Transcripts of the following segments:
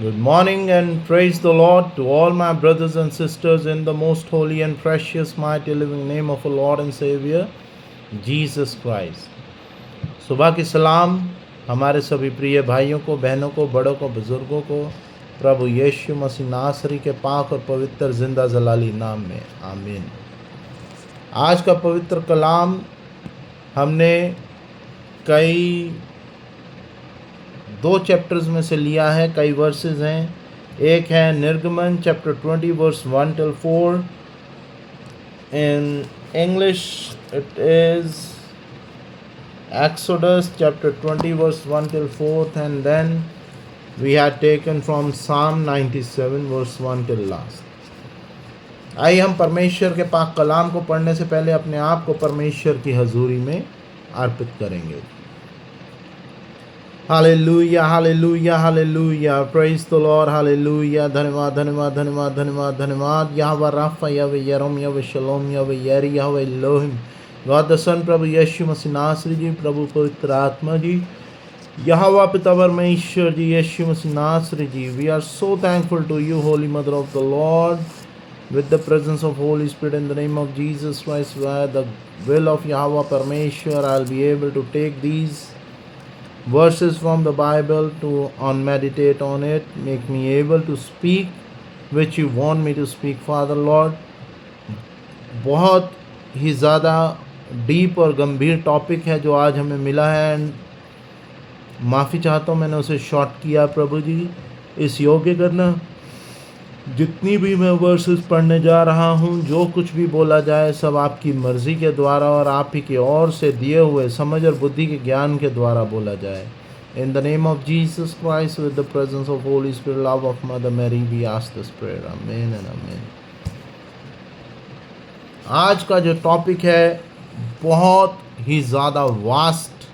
Good morning and praise the Lord to all my brothers and sisters in the most holy and precious, mighty, living name of our Lord and Savior, Jesus Christ. सुबह की सलाम हमारे सभी प्रिय भाइयों को, बहनों को, बड़ों को, बुजुर्गों को प्रभु यीशु मसीह नासरी के पाक और पवित्र जिंदा जलाली नाम में आमीन। आज का पवित्र कलाम हमने कई दो चैप्टर्स में से लिया है, कई वर्सेस हैं। एक है निर्गमन chapter 20 verse 1 till 4। In English it is Exodus chapter 20 verse 1 till 4th, and then we had taken from Psalm 97 verse 1 till last। आइए हम परमेश्वर के पाक कलाम को पढ़ने से पहले अपने आप को परमेश्वर की हजूरी में अर्पित करेंगे। Hallelujah hallelujah hallelujah, praise the Lord, hallelujah. धन्यवाद धन्यवाद धन्यवाद धन्यवाद धन्यवाद। यहोवा राफा, यहोवा यरम, यहोवा शलोम, यहोवा यरी, यहोवा एलोहिम, गॉड द सन, प्रभु यीशु मसीह नासरी जी, प्रभु पवित्र आत्मा जी, यहोवा पिता परमेश्वर जी, यीशु मसीह नासरी ji. We are so thankful to you, holy mother of the Lord, with the presence of Holy Spirit, in the name of Jesus Christ, by the will of Yahweh Parmeshwar, I'll be able to take these verses from the Bible to meditate on it. Make me able to speak which you want me to speak, Father Lord। बहुत ही ज़्यादा deep और गंभीर topic है जो आज हमें मिला है, एंड माफ़ी चाहता हूँ मैंने उसे शॉर्ट किया। प्रभु जी इस योग्य करना, जितनी भी मैं वर्सेस पढ़ने जा रहा हूँ, जो कुछ भी बोला जाए सब आपकी मर्ज़ी के द्वारा और आप ही की ओर से दिए हुए समझ और बुद्धि के ज्ञान के द्वारा बोला जाए। In the name of Jesus Christ, with the presence of Holy Spirit, love of mother Mary, we ask this prayer, amen and amen. आज का जो टॉपिक है बहुत ही ज़्यादा वास्ट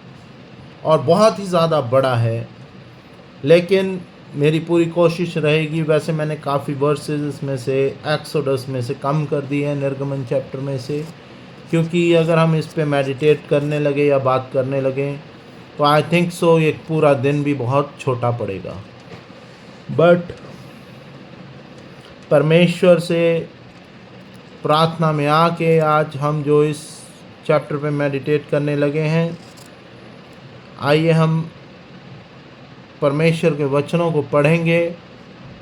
और बहुत ही ज़्यादा बड़ा है, लेकिन मेरी पूरी कोशिश रहेगी। वैसे मैंने काफ़ी वर्सेस इसमें से एक्सोडस में से कम कर दिए हैं, निर्गमन चैप्टर में से, क्योंकि अगर हम इस पे मेडिटेट करने लगे या बात करने लगें तो आई थिंक सो एक पूरा दिन भी बहुत छोटा पड़ेगा। बट परमेश्वर से प्रार्थना में आके आज हम जो इस चैप्टर पे मेडिटेट करने लगे हैं, आइए हम परमेश्वर के वचनों को पढ़ेंगे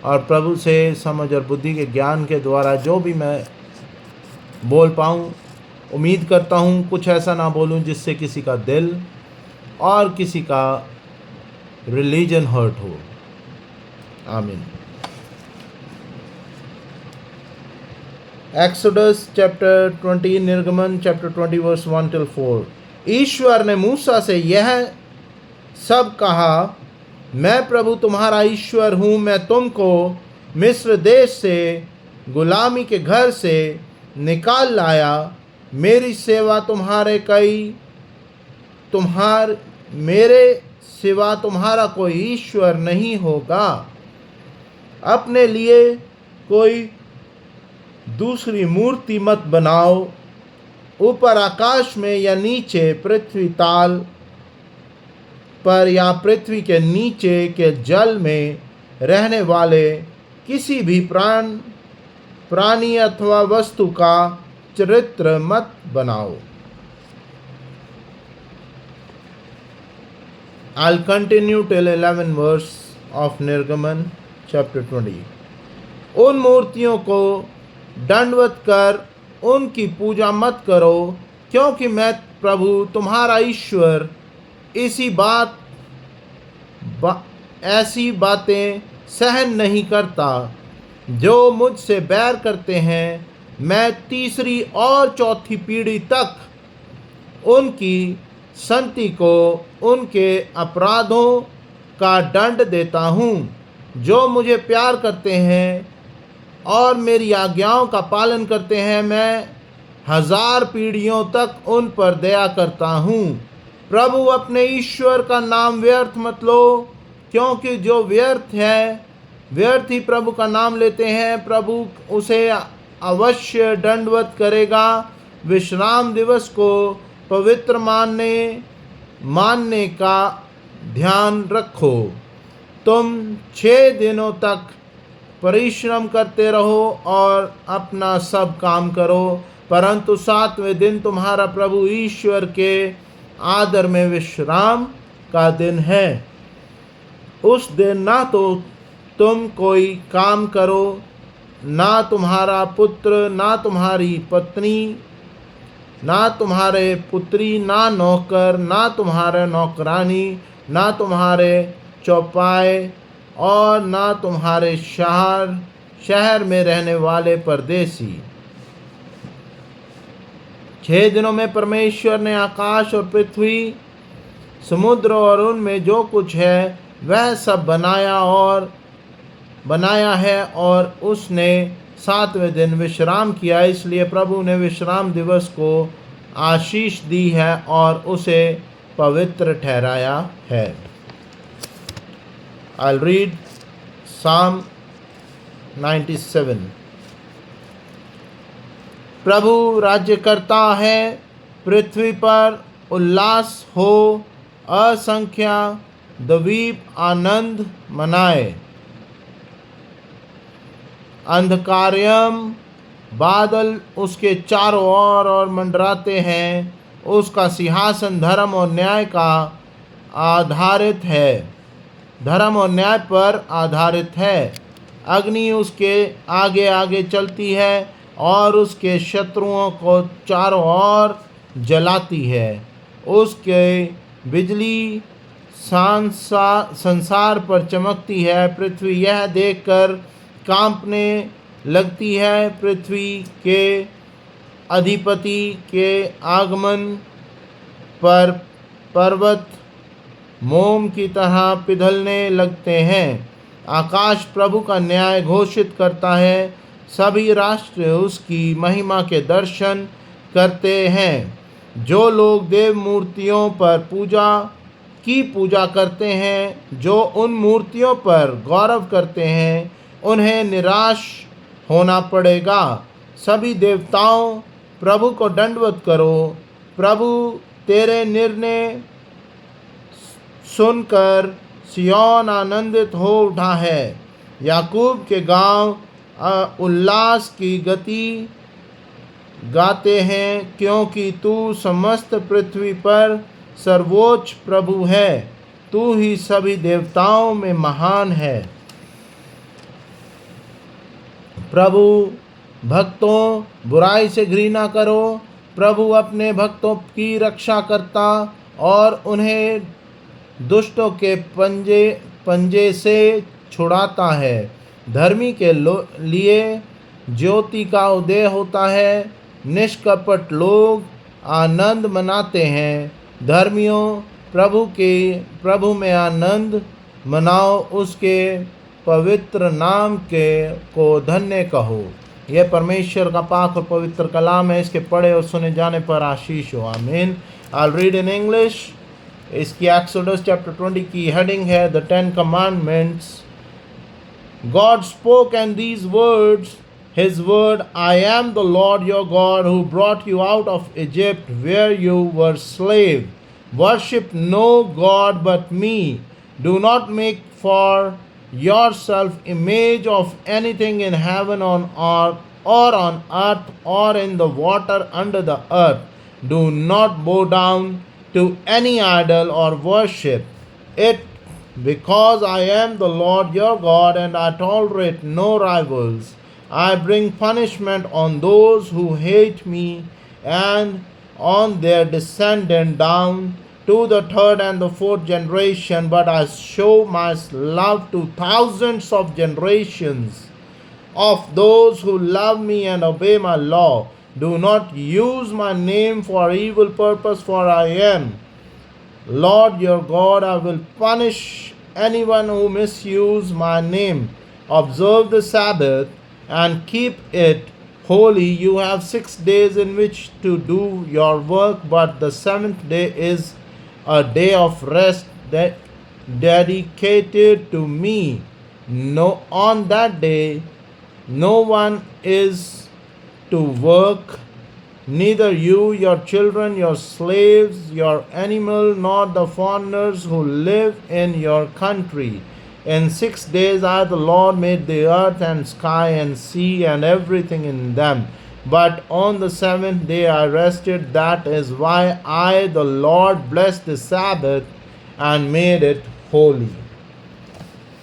और प्रभु से समझ और बुद्धि के ज्ञान के द्वारा जो भी मैं बोल पाऊँ, उम्मीद करता हूँ कुछ ऐसा ना बोलूँ जिससे किसी का दिल और किसी का रिलीजन हर्ट हो। आमीन। एक्सोडस चैप्टर 20, निर्गमन चैप्टर 20 वर्स 1 till 4। ईश्वर ने मूसा से यह सब कहा, मैं प्रभु तुम्हारा ईश्वर हूँ। मैं तुमको मिस्र देश से गुलामी के घर से निकाल लाया। मेरी सेवा मेरे सिवा तुम्हारा कोई ईश्वर नहीं होगा। अपने लिए कोई दूसरी मूर्ति मत बनाओ, ऊपर आकाश में या नीचे पृथ्वी ताल पर या पृथ्वी के नीचे के जल में रहने वाले किसी भी प्राणी अथवा वस्तु का चरित्र मत बनाओ। I'll continue till 11 verse of निर्गमन chapter 20। उन मूर्तियों को दंडवत कर उनकी पूजा मत करो, क्योंकि मैं प्रभु तुम्हारा ईश्वर ऐसी बातें सहन नहीं करता। जो मुझसे बैर करते हैं, मैं तीसरी और चौथी पीढ़ी तक उनकी संतति को उनके अपराधों का दंड देता हूँ। जो मुझे प्यार करते हैं और मेरी आज्ञाओं का पालन करते हैं, मैं 1000 पीढ़ियों तक उन पर दया करता हूँ। प्रभु अपने ईश्वर का नाम व्यर्थ मत लो, क्योंकि जो व्यर्थ है व्यर्थ ही प्रभु का नाम लेते हैं, प्रभु उसे अवश्य दंडवत करेगा। विश्राम दिवस को पवित्र मानने का ध्यान रखो। तुम 6 दिनों तक परिश्रम करते रहो और अपना सब काम करो, परंतु 7वें दिन तुम्हारा प्रभु ईश्वर के आदर में विश्राम का दिन है। उस दिन ना तो तुम कोई काम करो, ना तुम्हारा पुत्र, ना तुम्हारी पत्नी, ना तुम्हारे पुत्री, ना नौकर, ना तुम्हारे नौकरानी, ना तुम्हारे चौपाए और ना तुम्हारे शहर में रहने वाले परदेसी। 6 दिनों में परमेश्वर ने आकाश और पृथ्वी, समुद्र और उनमें जो कुछ है वह सब बनाया है, और उसने 7वें दिन विश्राम किया। इसलिए प्रभु ने विश्राम दिवस को आशीष दी है और उसे पवित्र ठहराया है। I'll read Psalm 97. प्रभु राज्य करता है, पृथ्वी पर उल्लास हो, असंख्य द्वीप आनंद मनाए। अंधकारम बादल उसके चारों ओर और मंडराते हैं। उसका सिंहासन धर्म और न्याय का आधारित है, धर्म और न्याय पर आधारित है। अग्नि उसके आगे आगे चलती है और उसके शत्रुओं को चारों ओर जलाती है। उसके बिजली संसार पर चमकती है। पृथ्वी यह देखकर कांपने लगती है। पृथ्वी के अधिपति के आगमन पर पर्वत मोम की तरह पिघलने लगते हैं। आकाश प्रभु का न्याय घोषित करता है। सभी राष्ट्र उसकी महिमा के दर्शन करते हैं। जो लोग देव मूर्तियों पर पूजा करते हैं, जो उन मूर्तियों पर गौरव करते हैं, उन्हें निराश होना पड़ेगा। सभी देवताओं, प्रभु को दंडवत करो। प्रभु तेरे निर्णय सुनकर सिय्योन आनंदित हो उठा है। याकूब के गांव उल्लास की गति गाते हैं, क्योंकि तू समस्त पृथ्वी पर सर्वोच्च प्रभु है। तू ही सभी देवताओं में महान है। प्रभु भक्तों, बुराई से घृणा करो। प्रभु अपने भक्तों की रक्षा करता और उन्हें दुष्टों के पंजे से छुड़ाता है। धर्मी के लिए ज्योति का उदय होता है। निष्कपट लोग आनंद मनाते हैं। धर्मियों, प्रभु में आनंद मनाओ, उसके पवित्र नाम को धन्य कहो। यह परमेश्वर का पाक और पवित्र कलाम है। इसके पढ़े और सुने जाने पर आशीष हो। आमीन। I'll read in English. इसकी एक्सोडस चैप्टर 20 की हेडिंग है the 10 Commandments. God spoke and these words, His word, I am the Lord your God who brought you out of Egypt where you were slave. Worship no God but me. Do not make for yourself image of anything in heaven or on earth or in the water under the earth. Do not bow down to any idol or worship it, because I am the Lord your God and I tolerate no rivals. I bring punishment on those who hate me and on their descendant down to the 3rd and the 4th generation, but I show my love to thousands of generations of those who love me and obey my law. Do not use my name for evil purpose, for I am Lord your God. I will punish anyone who misuse my name. Observe the Sabbath and keep it holy. You have 6 days in which to do your work, but the 7th day is a day of rest dedicated to me. On that day, no one is to work, neither you, your children, your slaves, your animal, nor the foreigners who live in your country. In 6 days the Lord made the earth and sky and sea and everything in them. But on the seventh day I rested. That is why I, the Lord, blessed the Sabbath and made it holy.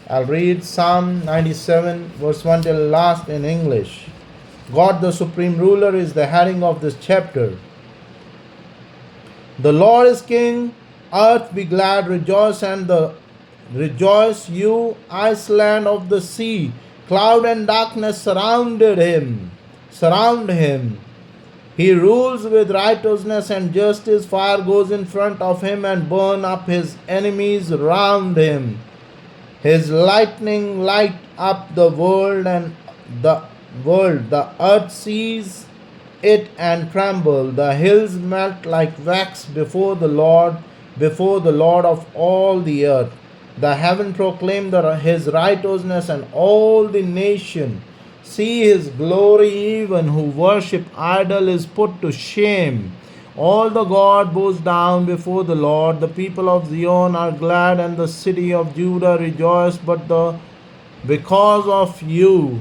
I'll read Psalm 97, verse 1 till last in English. God, the supreme ruler, is the heading of this chapter. The Lord is king. Earth be glad, rejoice, you island of the sea. Cloud and darkness surround him. He rules with righteousness and justice. Fire goes in front of him and burn up his enemies round him. His lightning light up the world and the earth sees it and tremble. The hills melt like wax before the Lord of all the earth. The heaven proclaim his righteousness, and all the nation see his glory. Even who worship idol is put to shame. All the God bows down before the Lord. The people of Zion are glad, and the city of Judah rejoice. Because of you,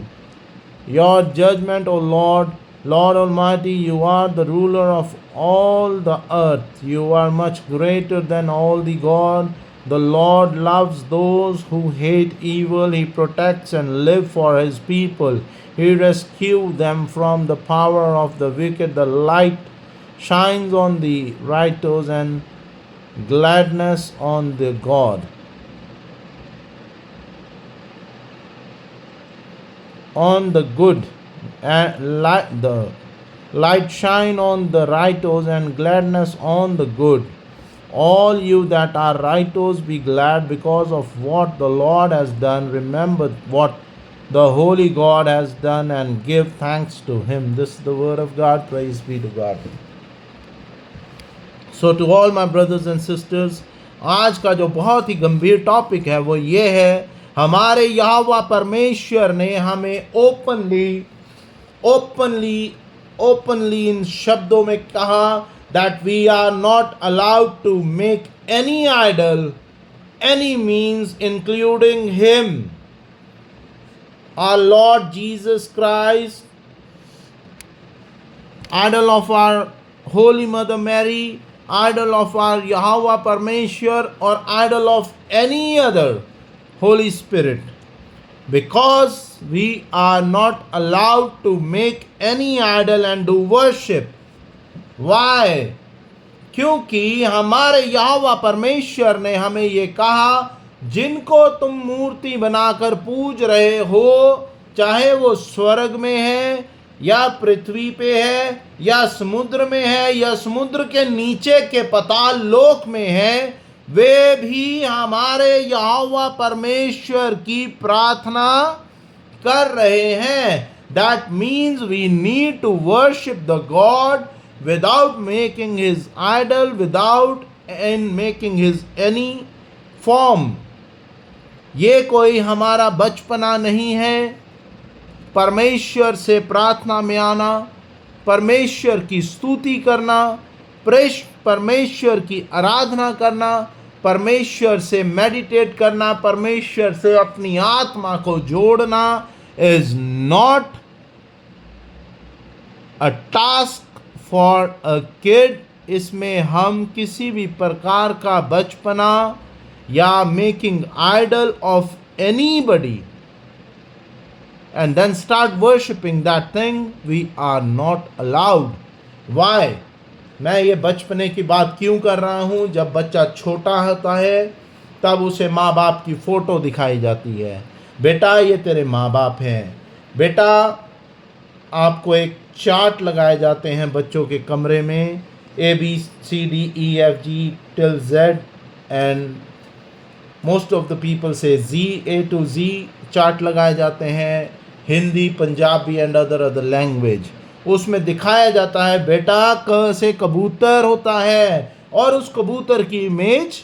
your judgment, O Lord Almighty, you are the ruler of all the earth. You are much greater than all the God. The Lord loves those who hate evil. He protects and lives for his people. He rescues them from the power of the wicked. The light shines on the righteous and gladness on the God. On the good, and the light shine on the righteous and gladness on the good. All you that are righteous, be glad because of what the Lord has done. Remember what the holy God has done and give thanks to him. This is the word of God. Praise be to God. So to all my brothers and sisters, आज का जो बहुत ही गंभीर topic है वो ये है, हमारे यहोवा परमेश्वर ने हमें ओपनली इन शब्दों में कहा that we are not allowed to make any idol, any means, including him, our Lord Jesus Christ, idol of our Holy Mother Mary, idol of our Yahweh Parmeshwar, or idol of any other Holy Spirit, because we are not allowed to make any idol and do worship. Why? क्योंकि हमारे यहोवा परमेश्वर ने हमें ये कहा, जिनको तुम मूर्ति बनाकर पूज रहे हो, चाहे वो स्वर्ग में है या पृथ्वी पे है या समुद्र में है या समुद्र के नीचे के पाताल लोक में है, वे भी हमारे यहोवा परमेश्वर की प्रार्थना कर रहे हैं. That means we need to worship the God without making his idol, without making his any form. ये कोई हमारा बचपना नहीं है. परमेश्वर से प्रार्थना में आना, परमेश्वर की स्तुति करना, परमेश्वर की आराधना करना, परमेश्वर से मेडिटेट करना, परमेश्वर से अपनी आत्मा को जोड़ना is not a task for a kid. इसमें हम किसी भी प्रकार का बचपना या making idol of anybody and then start worshipping that thing, we are not allowed. Why? मैं ये बचपने की बात क्यों कर रहा हूँ? जब बच्चा छोटा होता है तब उसे माँ बाप की फ़ोटो दिखाई जाती है. बेटा ये तेरे माँ बाप हैं. बेटा आपको एक चार्ट लगाए जाते हैं बच्चों के कमरे में, ABCDEFG till Z, and most of the people say Z, A to Z chart लगाए जाते हैं, Hindi, Punjabi and other language. उसमें दिखाया जाता है बेटा क से कबूतर होता है और उस कबूतर की इमेज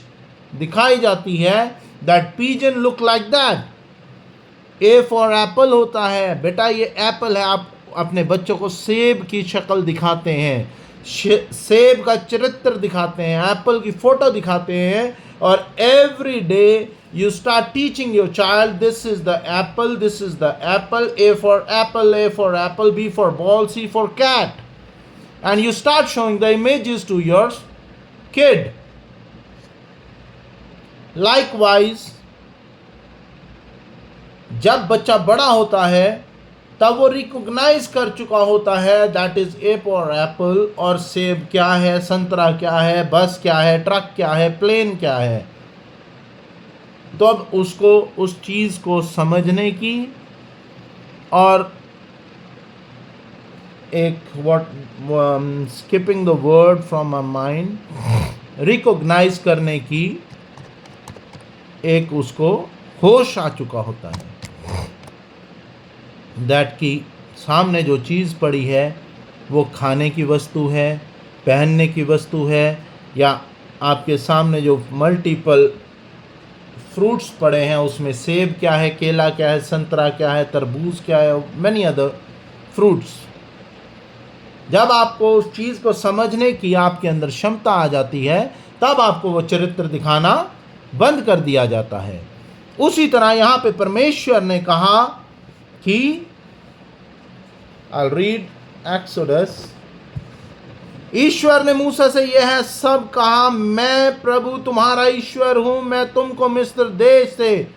दिखाई जाती है. That pigeon look like that. A for Apple होता है, बेटा ये एप्पल है. आप अपने बच्चों को सेब की शक्ल दिखाते हैं, सेब का चरित्र दिखाते हैं, एप्पल की फ़ोटो दिखाते हैं, और every day You start teaching your child, this is the apple, this is the apple, A for apple, A for apple, B for ball, C for cat. And you start showing the images to your kid. Likewise, जब बच्चा बड़ा होता है तब वो recognise कर चुका होता है that is A for Apple, और सेब क्या है, संतरा क्या है, बस क्या है, ट्रक क्या है, प्लेन क्या है। तो अब उसको उस चीज़ को समझने की और एक skipping the word from my mind, recognise करने की एक उसको होश आ चुका होता है दैट कि सामने जो चीज़ पड़ी है वो खाने की वस्तु है, पहनने की वस्तु है, या आपके सामने जो मल्टीपल फ्रूट्स पड़े हैं उसमें सेब क्या है, केला क्या है, संतरा क्या है, तरबूज क्या है, मैनी अदर फ्रूट्स। जब आपको उस चीज़ को समझने की आपके अंदर क्षमता आ जाती है तब आपको वो चरित्र दिखाना बंद कर दिया जाता है। उसी तरह यहाँ पे परमेश्वर ने कहा कि I'll read Exodus, ईश्वर ने मूसा से यह सब कहा, मैं प्रभु तुम्हारा ईश्वर हूं, मैं तुमको मिस्र देश से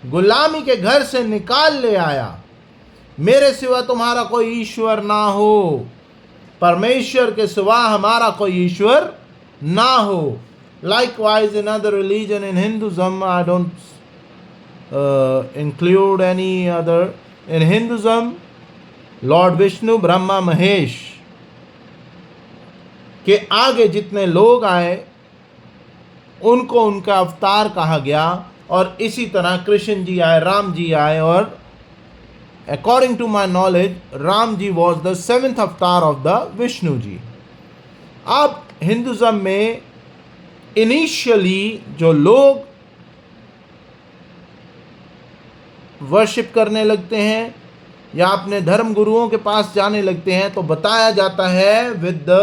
गुलामी के घर से निकाल ले आया, मेरे सिवा तुम्हारा कोई ईश्वर ना हो, परमेश्वर के सिवा हमारा कोई ईश्वर ना हो। Likewise in other religion, in Hinduism, I don't include any other. In Hinduism, Lord Vishnu, Brahma, Mahesh के आगे जितने लोग आए उनको उनका अवतार कहा गया, और इसी तरह कृष्ण जी आए, राम जी आए, और according to my knowledge Ram ji was the 7th avatar of the Vishnu ji. अब हिंदुज़म में इनिशियली जो लोग वर्शिप करने लगते हैं या अपने धर्म गुरुओं के पास जाने लगते हैं तो बताया जाता है with the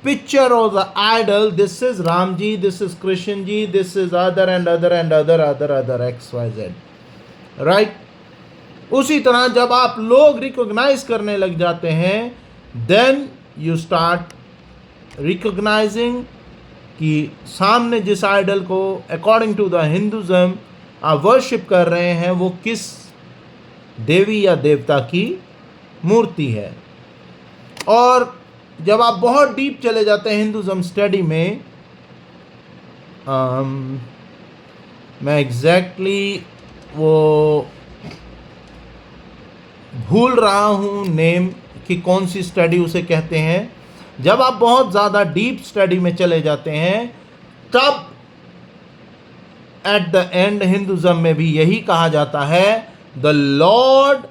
picture of the idol, this is Ram ji, this is Krishna ji, this is other and other and other other other XYZ, right. उसी तरह जब आप लोग रिकॉग्नाइज करने लग जाते हैं देन यू स्टार्ट रिकॉग्नाइजिंग कि सामने जिस आइडल को अकॉर्डिंग टू द हिंदुज़म आप वर्शिप कर रहे हैं वो किस देवी या देवता की मूर्ति है। और जब आप बहुत डीप चले जाते हैं हिंदुज़म स्टडी में, मैं एग्जैक्टली वो भूल रहा हूँ नेम कि कौन सी स्टडी उसे कहते हैं, जब आप बहुत ज़्यादा डीप स्टडी में चले जाते हैं तब एट द एंड हिंदुज़म में भी यही कहा जाता है द लॉर्ड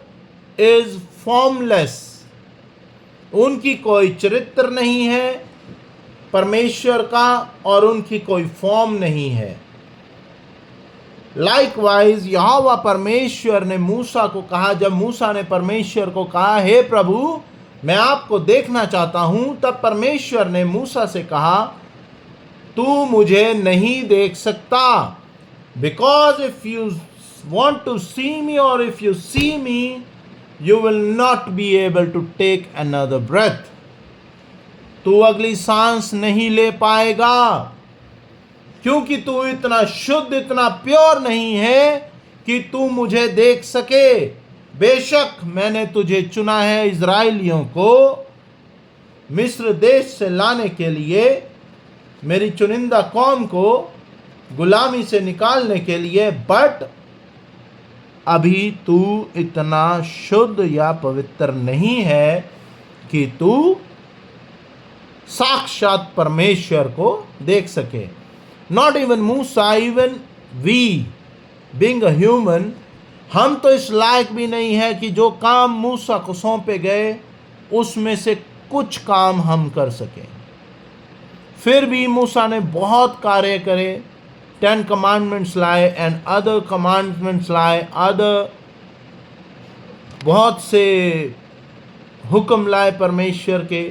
इज फॉर्मलेस, उनकी कोई चरित्र नहीं है परमेश्वर का और उनकी कोई फॉर्म नहीं है। लाइकवाइज यहोवा परमेश्वर ने मूसा को कहा, जब मूसा ने परमेश्वर को कहा हे प्रभु मैं आपको देखना चाहता हूं, तब परमेश्वर ने मूसा से कहा तू मुझे नहीं देख सकता, because if you want to see me or if you see me you will not be able to take another breath, तू अगली सांस नहीं ले पाएगा क्योंकि तू इतना शुद्ध, इतना प्योर नहीं है कि तू मुझे देख सके। बेशक मैंने तुझे चुना है इज़राइलियों को मिस्र देश से लाने के लिए, मेरी चुनिंदा कौम को गुलामी से निकालने के लिए, बट अभी तू इतना शुद्ध या पवित्र नहीं है कि तू साक्षात परमेश्वर को देख सके। Not even Musa, even we being a human, हम तो इस लायक भी नहीं है कि जो काम मूसा को सौंपे गए उसमें से कुछ काम हम कर सकें। फिर भी मूसा ने बहुत कार्य करे, 10 commandments लाए एंड अदर commandments लाए, अदर बहुत से हुक्म लाए परमेश्वर के,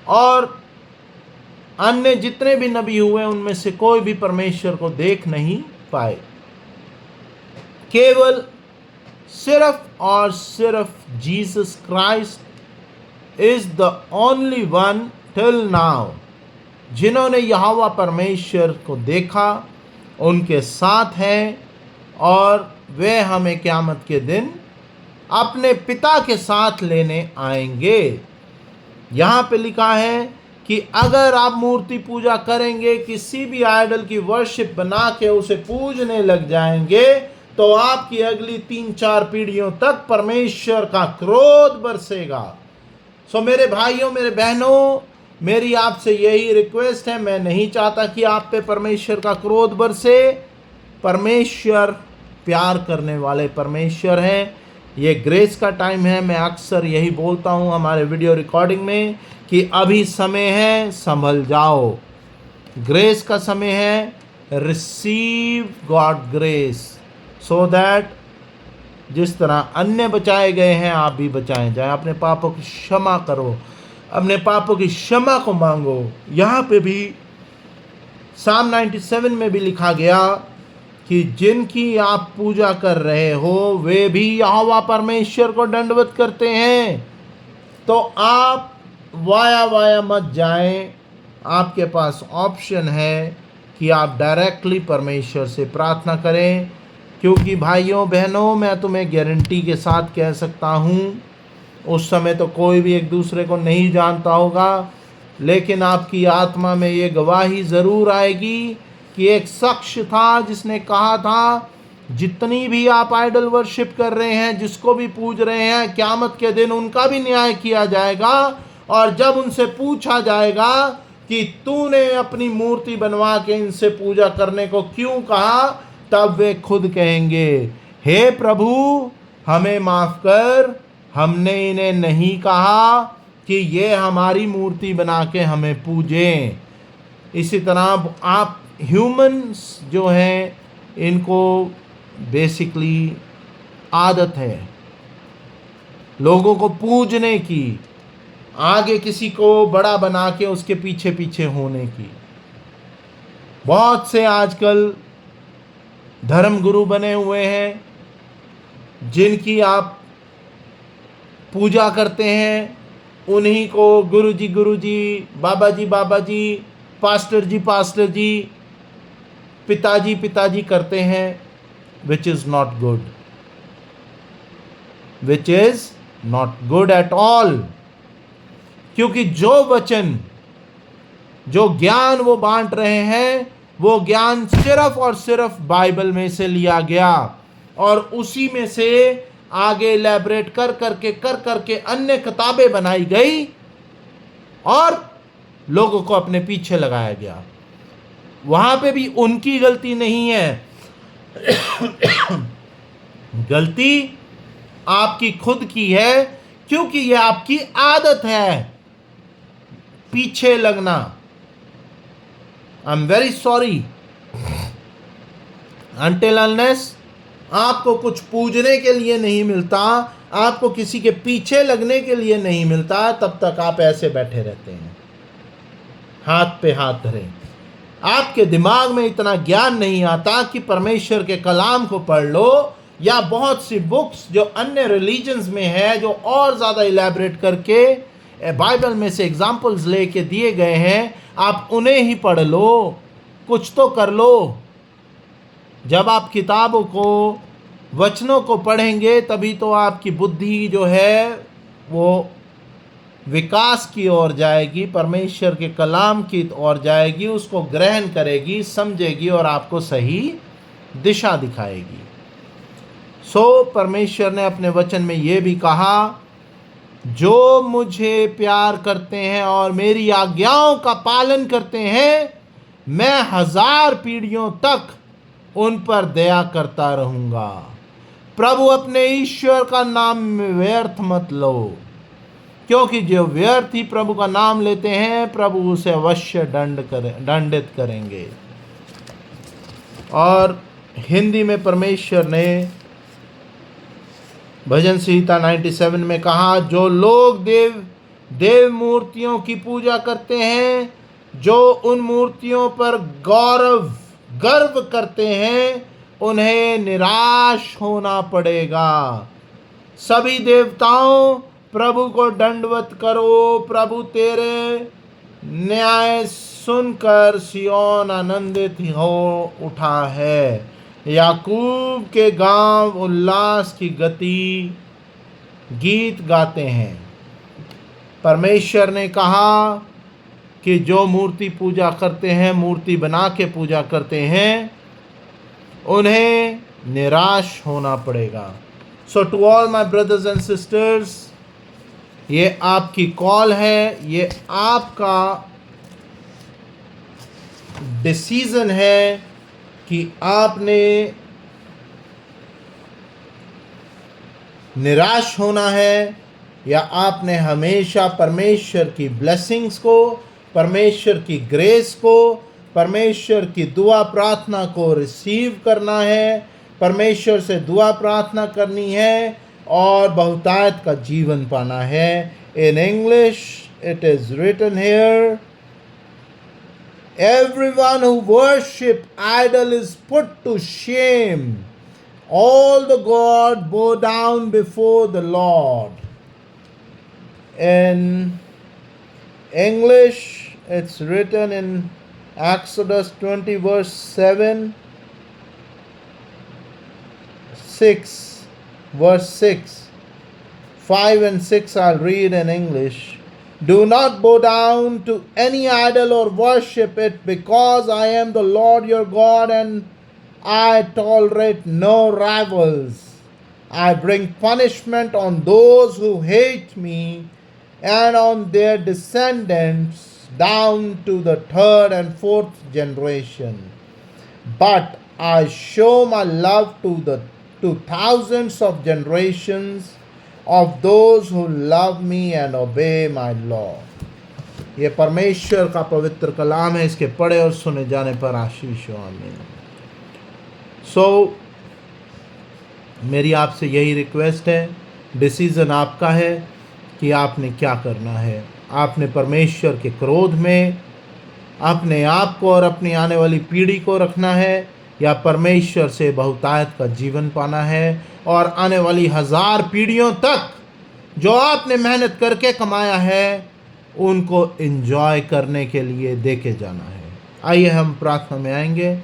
और अन्य जितने भी नबी हुए उनमें से कोई भी परमेश्वर को देख नहीं पाए। केवल सिर्फ और सिर्फ Jesus Christ is the only one till now जिन्होंने यहोवा परमेश्वर को देखा, उनके साथ हैं और वे हमें क़यामत के दिन अपने पिता के साथ लेने आएंगे। यहाँ पे लिखा है कि अगर आप मूर्ति पूजा करेंगे, किसी भी आइडल की वर्शिप बना के उसे पूजने लग जाएंगे, तो आपकी अगली 3-4 पीढ़ियों तक परमेश्वर का क्रोध बरसेगा। सो मेरे भाइयों, मेरे बहनों, मेरी आपसे यही रिक्वेस्ट है। मैं नहीं चाहता कि आप पे परमेश्वर का क्रोध बरसे। परमेश्वर प्यार करने वाले परमेश्वर हैं। ये ग्रेस का टाइम है। मैं अक्सर यही बोलता हूँ हमारे वीडियो रिकॉर्डिंग में कि अभी समय है, संभल जाओ। ग्रेस का समय है। Receive God grace so that जिस तरह अन्य बचाए गए हैं, आप भी बचाए जाए। अपने पापों की क्षमा करो, अपने पापों की क्षमा को मांगो। यहाँ पे भी साम 97 में भी लिखा गया कि जिनकी आप पूजा कर रहे हो वे भी यहोवा परमेश्वर को दंडवत करते हैं। तो आप वाया मत जाएं। आपके पास ऑप्शन है कि आप डायरेक्टली परमेश्वर से प्रार्थना करें। क्योंकि भाइयों बहनों, मैं तुम्हें गारंटी के साथ कह सकता हूँ, उस समय तो कोई भी एक दूसरे को नहीं जानता होगा, लेकिन आपकी आत्मा में ये गवाही ज़रूर आएगी कि एक शख्स था जिसने कहा था, जितनी भी आप आइडल वर्शिप कर रहे हैं, जिसको भी पूज रहे हैं, क़यामत के दिन उनका भी न्याय किया जाएगा। और जब उनसे पूछा जाएगा कि तूने अपनी मूर्ति बनवा के इनसे पूजा करने को क्यों कहा, तब वे खुद कहेंगे, हे प्रभु हमें माफ़ कर, हमने इन्हें नहीं कहा कि ये हमारी मूर्ति बना के हमें पूजें। इसी तरह आप ह्यूमंस जो हैं, इनको बेसिकली आदत है लोगों को पूजने की, आगे किसी को बड़ा बना के उसके पीछे पीछे होने की। बहुत से आजकल धर्म गुरु बने हुए हैं जिनकी आप पूजा करते हैं, उन्हीं को गुरुजी बाबा जी, पास्टर जी, पिताजी करते हैं, which is not good at all. क्योंकि जो वचन, जो ज्ञान वो बांट रहे हैं, वो ज्ञान सिर्फ और सिर्फ बाइबल में से लिया गया और उसी में से आगे इलैबोरेट कर करके अन्य किताबें बनाई गई और लोगों को अपने पीछे लगाया गया। वहां पे भी उनकी गलती नहीं है। गलती आपकी खुद की है, क्योंकि यह आपकी आदत है पीछे लगना। I am very sorry. Until unless आपको कुछ पूजने के लिए नहीं मिलता, आपको किसी के पीछे लगने के लिए नहीं मिलता, तब तक आप ऐसे बैठे रहते हैं हाथ पे हाथ धरे। आपके दिमाग में इतना ज्ञान नहीं आता कि परमेश्वर के कलाम को पढ़ लो, या बहुत सी बुक्स जो अन्य रिलीजन्स में है, जो और ज़्यादा इलैबोरेट करके बाइबल में से एग्जाम्पल्स लेके दिए गए हैं, आप उन्हें ही पढ़ लो। कुछ तो कर लो। जब आप किताबों को, वचनों को पढ़ेंगे, तभी तो आपकी बुद्धि जो है वो विकास की ओर जाएगी, परमेश्वर के कलाम की ओर जाएगी, उसको ग्रहण करेगी, समझेगी और आपको सही दिशा दिखाएगी। परमेश्वर ने अपने वचन में ये भी कहा, जो मुझे प्यार करते हैं और मेरी आज्ञाओं का पालन करते हैं, मैं 1000 पीढ़ियों तक उन पर दया करता रहूँगा। प्रभु अपने ईश्वर का नाम व्यर्थ मत लो, क्योंकि जो व्यर्थ ही प्रभु का नाम लेते हैं, प्रभु उसे अवश्य दंडित करेंगे। और हिंदी में परमेश्वर ने भजन संहिता 97 में कहा, जो लोग देव मूर्तियों की पूजा करते हैं, जो उन मूर्तियों पर गौरव गर्व करते हैं उन्हें निराश होना पड़ेगा। सभी देवताओं, प्रभु को दंडवत करो। प्रभु तेरे न्याय सुनकर सिय्योन आनंदित हो उठा है। याकूब के गांव उल्लास की गति गीत गाते हैं। परमेश्वर ने कहा कि जो मूर्ति पूजा करते हैं, मूर्ति बना के पूजा करते हैं, उन्हें निराश होना पड़ेगा। So to all my brothers and sisters, ये आपकी कॉल है, ये आपका डिसीजन है कि आपने निराश होना है या आपने हमेशा परमेश्वर की ब्लेसिंग्स को, परमेश्वर की ग्रेस को, परमेश्वर की दुआ प्रार्थना को रिसीव करना है, परमेश्वर से दुआ प्रार्थना करनी है और बहुतायत का जीवन पाना है। In English it is written here, everyone who worship idol is put to shame. All the God bow down before the Lord. In English, it's written in Exodus 20 verse 7, 6, verse 6, 5 and 6 I'll read in English. Do not bow down to any idol or worship it, because I am the Lord your God, and I tolerate no rivals. I bring punishment on those who hate me and on their descendants down to the third and fourth generation. But I show my love to thousands of generations of those who love me and obey my law. ये परमेश्वर का पवित्र कलाम है, इसके पढ़े और सुने जाने पर आशीष हो। आमीन। मेरी आपसे यही रिक्वेस्ट है, डिसीज़न आपका है कि आपने क्या करना है। आपने परमेश्वर के क्रोध में अपने आप को और अपनी आने वाली पीढ़ी को रखना है, या परमेश्वर से बहुतायत का जीवन पाना है और आने वाली 1000 पीढ़ियों तक जो आपने मेहनत करके कमाया है उनको एंजॉय करने के लिए देके जाना है। आइए हम प्रार्थना में आएंगे।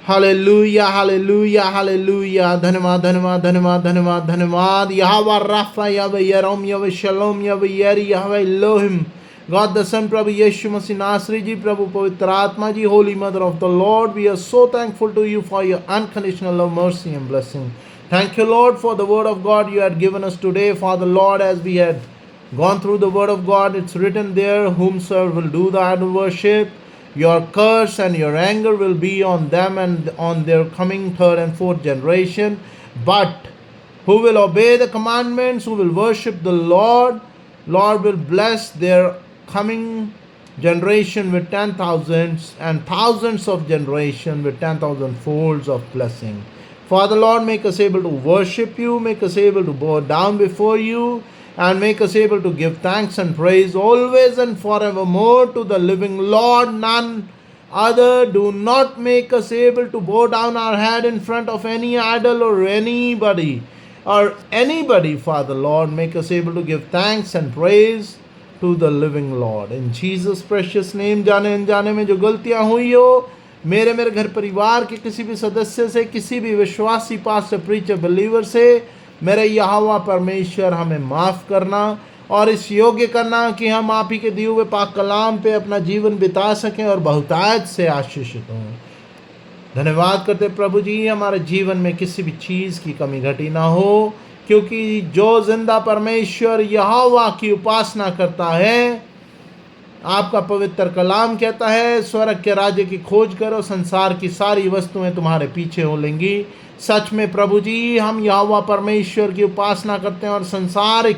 Hallelujah, hallelujah, hallelujah. धन्यवाद, धन्यवाद, धन्यवाद, धन्यवाद, धन्यवाद। यहोवा राफा, यहोवा यरोम, यहोवा शलोम, यहोवा यरी, यहोवा एलोहिम, God the Son, Prabhu Yeshu Masih Nasri Ji, Prabhu Pavitra Atma Ji, Holy Mother of the Lord, we are so thankful to you for your unconditional love, mercy and blessing. Thank you, Lord, for the word of God you had given us today. Father, Lord, as we had gone through the word of God, it's written there, whomsoever will do the idol worship, your curse and your anger will be on them and on their coming third and fourth generation. But who will obey the commandments, who will worship the Lord, Lord will bless their coming generation with 10,000s and thousands of generation with 10,000 folds of blessing. Father, Lord, make us able to worship you, make us able to bow down before you, and make us able to give thanks and praise always and forevermore to the living Lord, none other. Do not make us able to bow down our head in front of any idol or anybody, Father, Lord. Make us able to give thanks and praise to the living Lord. In Jesus' precious name, जाने अनजाने में जो गलतियां हुई हो, मेरे घर परिवार के किसी भी सदस्य से, किसी भी विश्वासी पास्टर, प्रीचर, बिलीवर से, मेरे यहोवा परमेश्वर हमें माफ़ करना और इस योग्य करना कि हम आप ही के दिए हुए पाक कलाम पे अपना जीवन बिता सकें और बहुतायत से आशीषित हों। धन्यवाद करते प्रभु जी, हमारे जीवन में किसी भी चीज़ की कमी घटी ना हो, क्योंकि जो जिंदा परमेश्वर यहोवा की उपासना करता है, आपका पवित्र कलाम कहता है, स्वर्ग के राज्य की खोज करो, संसार की सारी वस्तुएं तुम्हारे पीछे हो लेंगी। सच में प्रभु जी, हम यहोवा परमेश्वर की उपासना करते हैं और संसारिक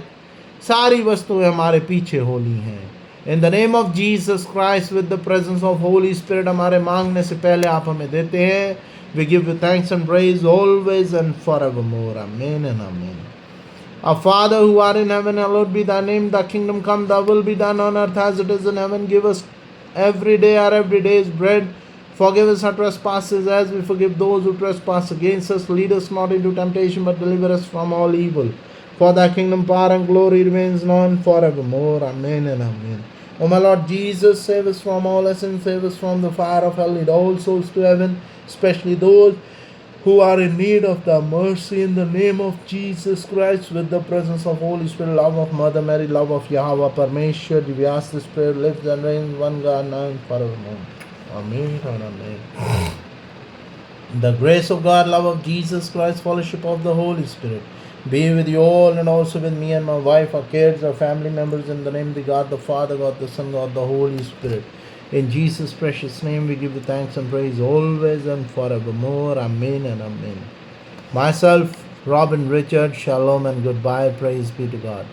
सारी वस्तुएं हमारे पीछे होली हैं। इन the name of Jesus Christ, with the presence of Holy spirit, हमारे मांगने से पहले आप हमें देते हैं। We give you thanks and praise always and forevermore. Amen and amen. Our Father who art in heaven, hallowed be thy name. Thy kingdom come, thy will be done on earth as it is in heaven. Give us every day our everyday's bread. Forgive us our trespasses as we forgive those who trespass against us. Lead us not into temptation, but deliver us from all evil. For thy kingdom, power, and glory remains now and forevermore. Amen and amen. O my Lord Jesus, save us from all our sins, save us from the fire of hell, lead all souls to heaven, especially those who are in need of the mercy. In the name of Jesus Christ, with the presence of Holy Spirit, love of Mother Mary, love of Yahweh Parmeshwar, we ask this prayer, lives and reigns one God now and forevermore. Amen and amen. The grace of God, love of Jesus Christ, fellowship of the Holy Spirit be with you all and also with me and my wife, our kids, our family members, in the name of the God the Father, God the Son, God the Holy Spirit. In Jesus' precious name we give you thanks and praise always and forevermore. Amen and amen. Myself, Robin Richard, shalom and goodbye. Praise be to God.